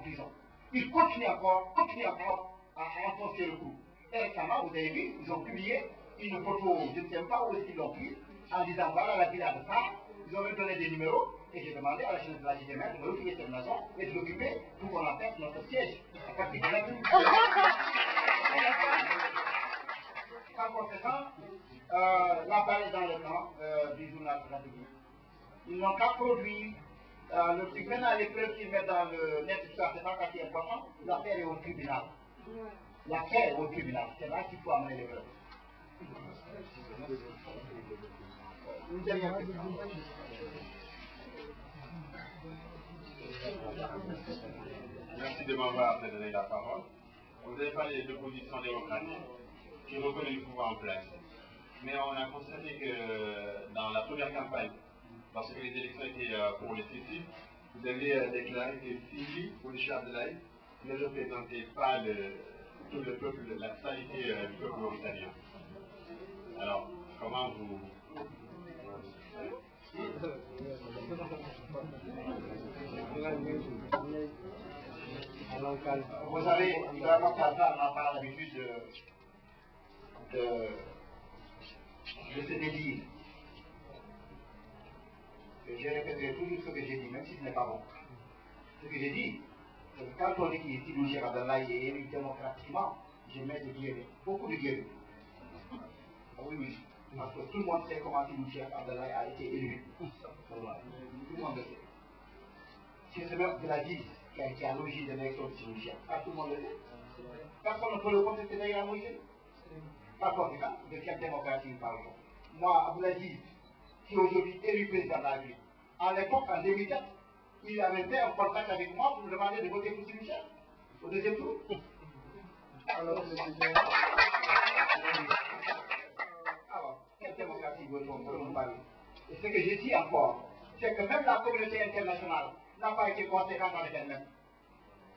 prison. Ils continuent encore à enfoncer le coup. Et récemment, vous avez vu, ils ont publié une photo, je ne sais pas où est-ce qu'ils l'ont prise, en disant voilà la villa de ça. Ils ont même donné des numéros, et j'ai demandé à la jeunesse de la JDM de retrouver cette maison et de l'occuper pour qu'on appelle notre siège. Par conséquent, la balle est dans le camp du journal de la République. Ils n'ont qu'à produire le truc. Maintenant, les preuves qu'ils mettent dans le net, c'est pas ça qui est important. L'affaire est au tribunal. L'affaire est au tribunal. C'est là qu'il faut amener les preuves. Une dernière question. Merci de m'avoir donné la parole. Vous avez parlé de position démocratique qui reconnaît le pouvoir en place. Mais on a constaté que dans la première campagne, lorsque les élections étaient pour les Sisi, vous avez déclaré que Sisi, pour le chef de l'Aïe, ne représentait pas tout le peuple, la totalité du peuple mauritanien. Alors, comment vous... Vous savez, Ibrahim Kalfa n'a pas l'habitude de se dédire. Je répéterai toujours ce que j'ai dit, même si ce n'est pas bon. Ce que j'ai dit, c'est que quand on dit qu'ici, nous, Cheikh Abdallah est élu démocratiquement, je mets des guillemets, beaucoup de guillemets. Oui, oui. Parce que tout le monde sait comment Sidou Cheikh Abdallah a été élu. Tout le monde le sait. C'est ce même de la vie qui a été à l'origine de l'élection de Sidou Cheikh. Tout le monde le sait. Personne ne peut le contester d'ailleurs à Moïse. Par conséquent, de quelle démocratie nous parlons? Moi, Abdoulaziz, qui est aujourd'hui élu président de la République, à l'époque, en 2004, il avait fait un contact avec moi pour me demander de voter pour Sidou Cheikh au deuxième tour. Alors, quelle démocratie veut-on parler? Et ce que j'ai dit encore, c'est que même la communauté internationale n'a pas été conséquente avec elle-même.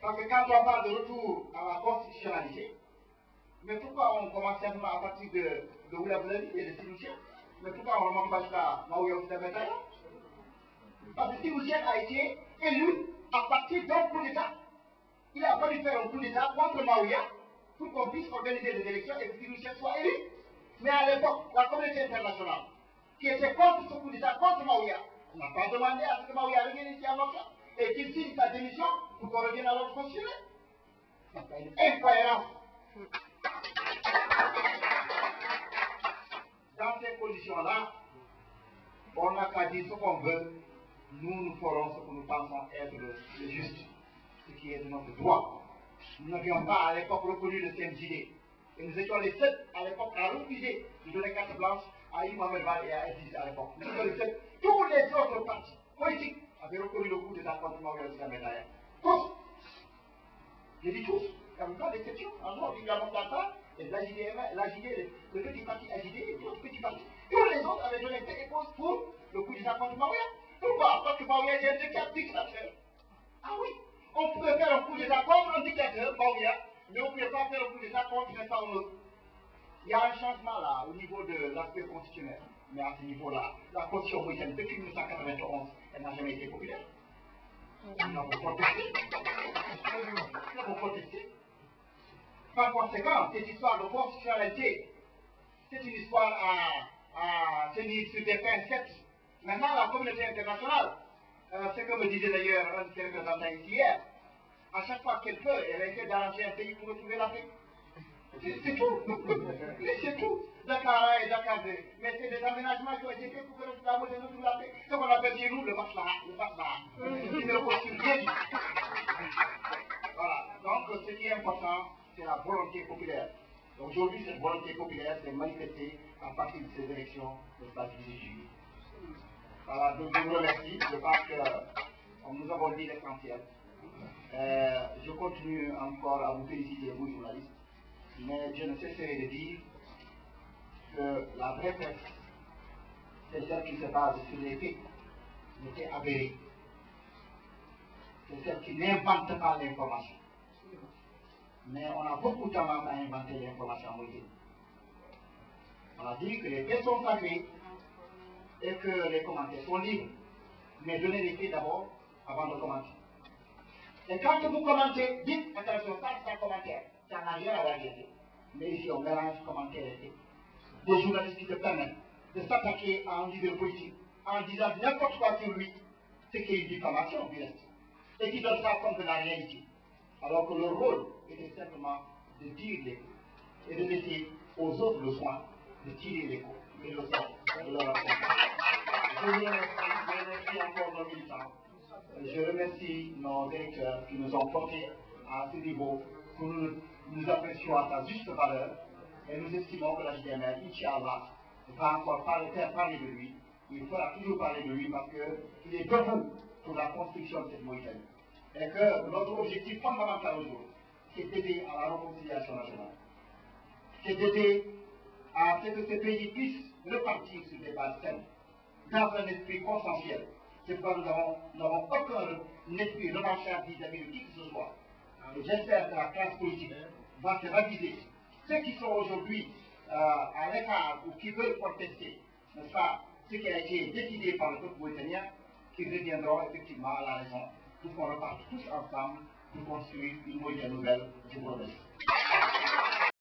Parce que quand on parle de retour à la constitutionnalité, mais pourquoi on commence simplement à partir de Oulaboulali et de Sidou Cheikh? Mais pourquoi on ne remonte pas jusqu'à Maouya Oussama? Parce que Sidou Cheikh a été élu à partir d'un coup d'État. Il a fallu faire un coup d'État contre Maouya pour qu'on puisse organiser des élections et que Sidou Cheikh soit élu. Mais à l'époque, la communauté internationale, qui était contre ce coup d'État, contre Maouya, n'a pas demandé à ce que Maouya revienne ici à notre et qu'il signe sa démission pour qu'on revienne à l'ordre constitutionnel. C'est une incohérence. Dans ces conditions-là, on n'a qu'à dire ce qu'on veut, nous ferons ce que nous pensons être le juste, ce qui est de notre droit. Nous n'avions pas à l'époque reconnu le CNJD. Et nous étions les seuls à l'époque à refuser de donner carte blanche à Yves Mohamed Val et à Aziz à l'époque. Nous étions les seuls. Tous les autres partis politiques avaient reconnu le coup d'État contre Maouya Oussama. Tous. J'ai dit tous, il n'y avait pas d'exception. En dehors du Gabon Tata et de l'AJD, le petit parti AJD et d'autres petits partis. Tous les autres avaient donné des épaules pour le coup d'État contre Maouya. Pourquoi? Parce que Maouya est un dictateur. Ah oui, on pouvait faire un coup d'État contre un dictateur, Maouya, mais on ne pouvait pas faire un coup d'État contre un autre. Il y a un changement là au niveau de l'aspect constitutionnel. Mais à ce niveau-là, la constitution mauricienne depuis 1991, elle n'a jamais été populaire. Nous avons protesté. Nous avons protesté. Par conséquent, cette histoire de constitutionnalité, c'est une histoire à tenir sur des pincettes. Maintenant, la communauté internationale, ce que me disait d'ailleurs un de ses représentants ici hier, à chaque fois qu'elle peut, elle essaie d'arranger un pays pour retrouver la paix. C'est tout. C'est tout. Dakar 1 et Dakar 2. Mais c'est des aménagements qui ont été faits pour que la moitié retrouve la paix. Ce qu'on appelle chez nous le masla. Qui ne postule rien du tout. Voilà. Donc, ce qui est important, c'est la volonté populaire. Aujourd'hui, cette volonté populaire s'est manifestée à partir de ces élections de stade du juillet. Voilà, donc je vous remercie. Je pense que nous avons dit l'essentiel. Je continue encore à vous féliciter, vous journalistes, mais je ne cesserai de dire que la vraie presse, c'est celle qui se base sur les faits, les faits avérés. C'est celle qui n'invente pas l'information. Mais on a beaucoup tendance à inventer l'information en Moïse. On a dit que les faits sont sacrés et que les commentaires sont libres. Mais donnez les faits d'abord avant de commenter. Et quand vous commentez, dites attention, ça c'est un commentaire, ça n'a rien à la vérité. Mais ici on mélange commentaires et faits. Des journalistes qui se permettent de s'attaquer à un leader politique en disant n'importe quoi sur lui, c'est qu'il y a une diffamation du reste. Et qui donne ça comme de la réalité. Alors que leur rôle était simplement de dire l'écho et de laisser aux autres le soin de tirer l'écho et le sort de leur action. Je remercie encore nos militants. Je remercie nos directeurs qui nous ont portés à ce niveau que nous apprécions à sa juste valeur et nous estimons que la JDMR, Inch'Allah, va encore faire parler de lui. Il faudra toujours parler de lui parce qu'il est debout pour la construction de cette Mauritanie. Et que notre objectif fondamental aujourd'hui, c'est d'aider à la réconciliation nationale. C'est d'aider à ce que ce pays puisse repartir sur des bases saines, dans un esprit consensuel. C'est pourquoi nous n'avons aucun esprit revanchard vis-à-vis de qui que ce soit. Et j'espère que la classe politique va se raviser. Ceux qui sont aujourd'hui à l'écart ou qui veulent contester, n'est-ce pas, ce qui a été décidé par le peuple mauritanien, qui reviendront effectivement à la raison pour qu'on reparte tous ensemble pour construire une Mauritanie nouvelle. Je vous remercie.